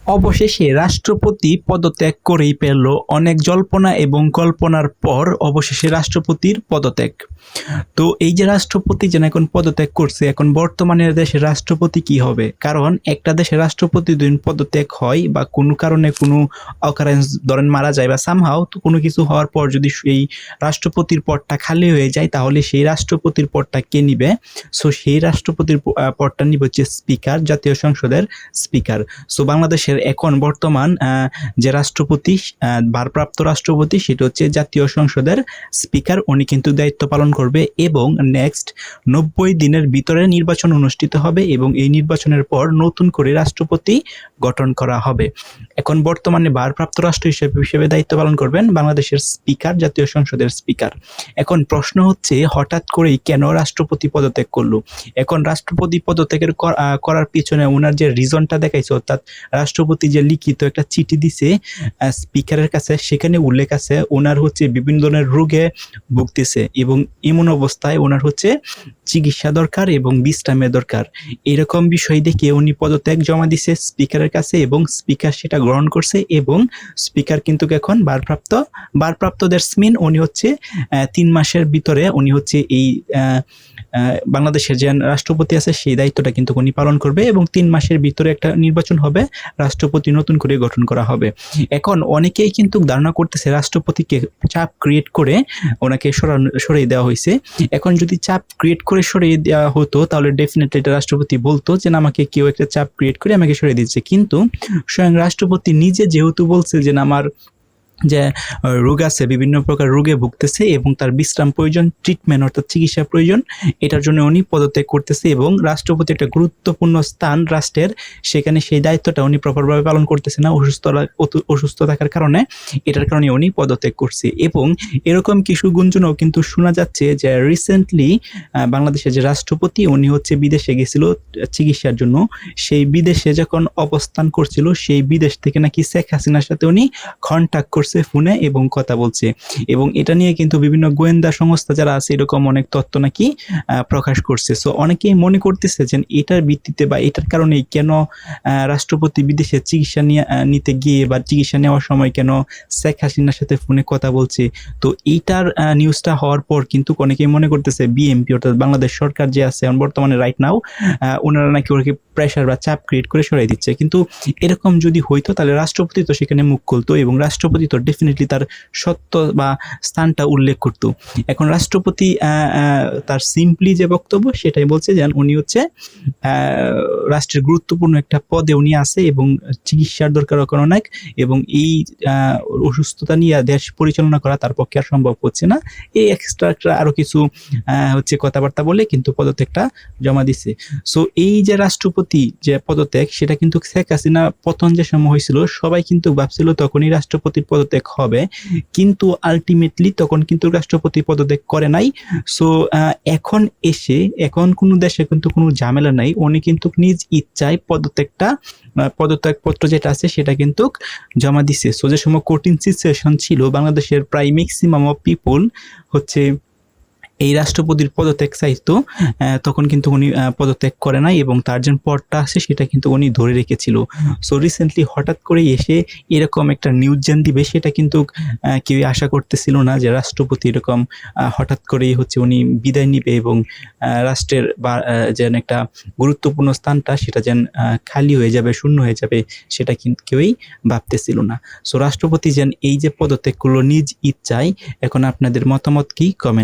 অবশেষে রাষ্ট্রপতি পদত্যাগ করেই পেল। অনেক জল্পনা এবং কল্পনার পর অবশেষে রাষ্ট্রপতির পদত্যাগ। তো এই যে রাষ্ট্রপতি যেন এখন পদত্যাগ করছে, এখন বর্তমানে দেশের রাষ্ট্রপতি কি হবে? কারণ একটা দেশের রাষ্ট্রপতি যদি পদত্যাগ হয় বা কোনো কারণে কোনো অকারেন্স ধরেন মারা যায় বা সামহাও তো কোনো কিছু হওয়ার পর যদি এই রাষ্ট্রপতির পদটা খালি হয়ে যায়, তাহলে সেই রাষ্ট্রপতির পদটা কে নিবে? সো সেই রাষ্ট্রপতির পদটা নিবে হচ্ছে স্পিকার, জাতীয় সংসদের স্পিকার। সো বাংলাদেশের এখন বর্তমান যে রাষ্ট্রপতি, ভারপ্রাপ্ত রাষ্ট্রপতি, সেটা হচ্ছে জাতীয় সংসদের স্পিকার। উনি কিন্তু দায়িত্ব পালন করবে এবং নেক্সট 90 দিনের ভিতরে নির্বাচন অনুষ্ঠিত হবে এবং এই নির্বাচনের পর নতুন করে রাষ্ট্রপতি গঠন করা হবে। এখন বর্তমানে ভারপ্রাপ্ত রাষ্ট্র হিসেবে দায়িত্ব পালন করবেন বাংলাদেশের স্পিকার, জাতীয় সংসদের স্পিকার। এখন প্রশ্ন হচ্ছে, হঠাৎ করেই কেন রাষ্ট্রপতি পদত্যাগ করলো? এখন রাষ্ট্রপতি পদত্যাগের করার পিছনে ওনার যে রিজনটা দেখাইছে, অর্থাৎ রাষ্ট্রপতি যে লিখিত একটা চিঠি দিছে স্পিকারের কাছে, সেখানে উল্লেখ আছে ওনার হচ্ছে বিভিন্ন ধরনের রোগে ভুগতেছে এবং এমন অবস্থায় ওনার হচ্ছে চিকিৎসা দরকার এবং বিশ্রামের দরকার। এরকম বিষয় দেখে উনি পদত্যাগ জমা দিছে স্পিকারের কাছে এবং স্পিকার সেটা গ্রহণ করছে এবং স্পিকার কিন্তু এখন ভারপ্রাপ্ত দ্যাটস মিন উনি হচ্ছে 3 মাসের ভিতরে উনি হচ্ছে এই বাংলাদেশের যে রাষ্ট্রপতি আছে সেই দায়িত্বটা কিন্তু উনি পালন করবে এবং 3 মাসের ভিতরে একটা নির্বাচন হবে, রাষ্ট্রপতি নতুন করে গঠন করা হবে। এখন অনেকেই কিন্তু ধারণা করতেছে রাষ্ট্রপতিকে চাপ ক্রিয়েট করে ওনাকে সরিয়ে দেওয়া হয়েছে। এখন যদি চাপ ক্রিয়েট করে সরিয়ে দেওয়া হতো, তাহলে ডেফিনেটলি এটা রাষ্ট্রপতি বলতো যে আমাকে কেউ একটা চাপ ক্রিয়েট করে আমাকে সরিয়ে দিচ্ছে। কিন্তু স্বয়ং রাষ্ট্রপতি নিজে যেহেতু বলছে যে আমার যে রোগ আছে, বিভিন্ন প্রকার রোগে ভুগতেছে এবং তার বিশ্রাম প্রয়োজন, ট্রিটমেন্ট অর্থাৎ চিকিৎসা প্রয়োজন, এটার জন্য উনি পদত্যাগ করতেছে এবং রাষ্ট্রপতি একটা গুরুত্বপূর্ণ স্থান রাষ্ট্রের, সেখানে সেই দায়িত্বটা উনি প্রপারভাবে পালন করতেছে না অসুস্থ থাকার কারণে। এটার কারণে উনি পদত্যাগ করছে এবং এরকম কিছু গুঞ্জনও কিন্তু শোনা যাচ্ছে যে রিসেন্টলি বাংলাদেশের যে রাষ্ট্রপতি উনি হচ্ছে বিদেশে গেছিল চিকিৎসার জন্য। সেই বিদেশে যখন অবস্থান করছিল, সেই বিদেশ থেকে নাকি শেখ হাসিনার সাথে উনি কন্ট্যাক্ট করছে ফোনে এবং কথা বলছে এবং এটা নিয়ে কিন্তু বিভিন্ন গোয়েন্দা সংস্থা যারা আছে এরকম অনেক তথ্য নাকি প্রকাশ করছে। সো অনেকেই মনে করতেছে যে এটার ভিত্তিতে বা এটার কারণেই কেন রাষ্ট্রপতি বিদেশে চিকিৎসা নিতে গিয়ে বা চিকিৎসা নেওয়ার সময় কেন শেখ হাসিনার সাথে ফোনে কথা বলছে। তো এইটার নিউজটা হওয়ার পর কিন্তু অনেকেই মনে করতেছে বিএনপি অর্থাৎ বাংলাদেশ সরকার যে আছে বর্তমানে রাইট নাও, ওনারা নাকি ওকে প্রেশার বা চাপ ক্রিয়েট করে সরাই দিচ্ছে। কিন্তু এরকম যদি হইতো তাহলে রাষ্ট্রপতি তো সেখানে মুখ খুলতো এবং রাষ্ট্রপতি তো ডেফিনেটলি তার সত্য বা স্থানটা উল্লেখ করতো। এখন রাষ্ট্রপতি তার সিম্পলি যে বক্তব্য সেটাই বলছে যে উনি হচ্ছে রাষ্ট্রের গুরুত্বপূর্ণ একটা পদে উনি আছে এবং চিকিৎসার দরকার অনেক এবং এই অসুস্থতা নিয়ে দেশ পরিচালনা করা তার পক্ষে আর সম্ভব হচ্ছে না। এই এক্সট্রা আরো কিছু হচ্ছে কথাবার্তা বলে কিন্তু পদত্যাগটা জমা দিছে। সো এই যে রাষ্ট্রপতি যে পদত্যাগ, সেটা কিন্তু শেখ হাসিনা পতন যে সময় হয়েছিল সবাই কিন্তু ভাবছিল তখনই রাষ্ট্রপতির পদত্যাগ হবে, কিন্তু আলটিমেটলি তখন কিন্তু রাষ্ট্রপতি পদত্যাগ করে নাই। সো এখন কোনো দেশে কিন্তু কোনো ঝামেলা নাই, উনি কিন্তু নিজ ইচ্ছায় পদত্যাগ পত্র যেটা আছে সেটা কিন্তু জমা দিছে। সো যে সময় কঠিন সিচুয়েশন ছিল বাংলাদেশের প্রায় ম্যাক্সিমাম অফ পিপল হচ্ছে এই রাষ্ট্রপতির পদত্যাগ চাইতো, তখন কিন্তু উনি পদত্যাগ করে নাই এবং তার যে পদটা আছে সেটা কিন্তু উনি ধরে রেখেছিল। সো রিসেন্টলি হঠাৎ করে এসে এরকম একটা নিউজ দিবে সেটা কিন্তু কেউ আশা করতেছিল না যে রাষ্ট্রপতি এরকম হঠাৎ করেই হচ্ছে উনি বিদায় নিবে এবং রাষ্ট্রের বা যেন একটা গুরুত্বপূর্ণ স্থানটা সেটা যেন খালি হয়ে যাবে, শূন্য হয়ে যাবে, সেটা কিন্তু কেউই ভাবতেছিল না। সো রাষ্ট্রপতি যেন এই যে পদত্যাগ করলো নিজ ইচ্ছায়, এখন আপনাদের মতামত কি? কমেন্ট